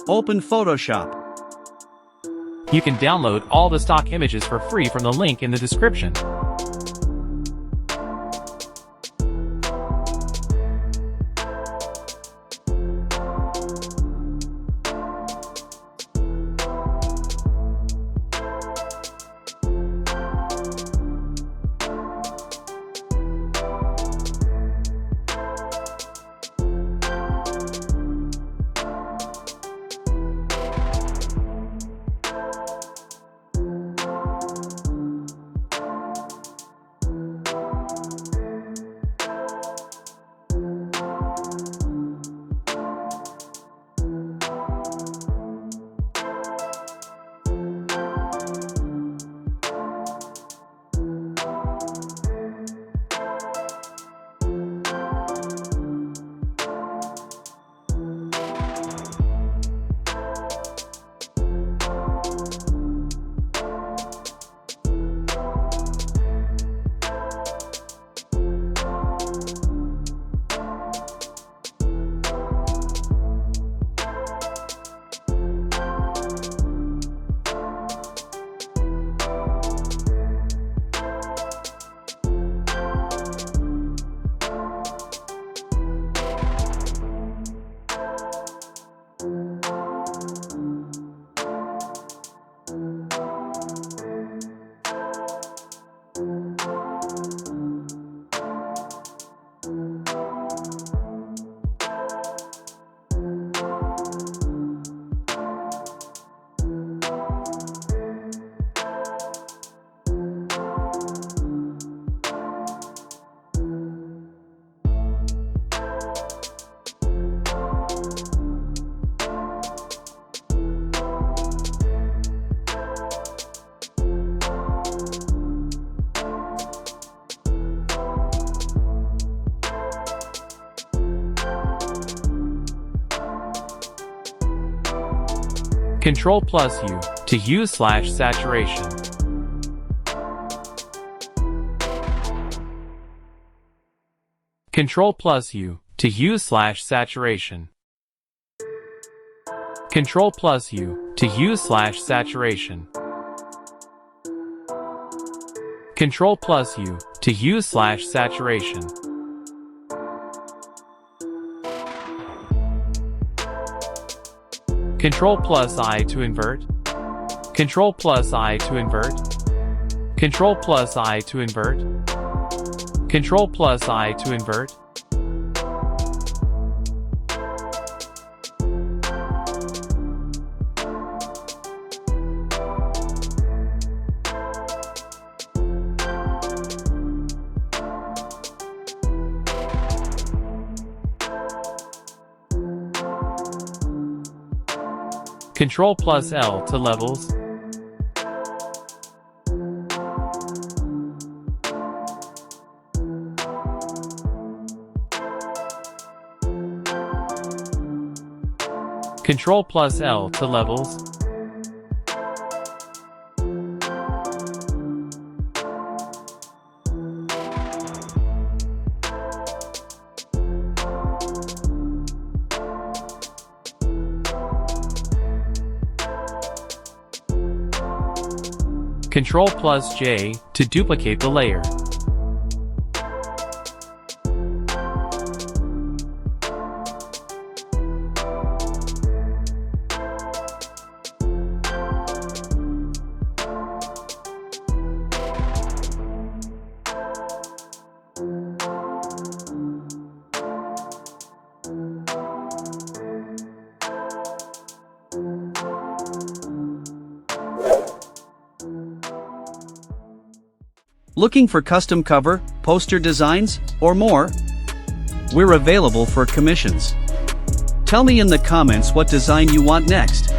Open Photoshop. You can download all the stock images for free from the link in the description. Ctrl+U to use/saturation. Ctrl+U to use/saturation. Ctrl+U to use/saturation. Ctrl+U to use/saturation. Ctrl+I to invert. Ctrl+I to invert. Ctrl+I to invert. Ctrl+I to invert. Ctrl+L to levels. Ctrl+L to levels. Ctrl+J to duplicate the layer. Looking for custom cover, poster designs, or more? We're available for commissions. Tell me in the comments what design you want next.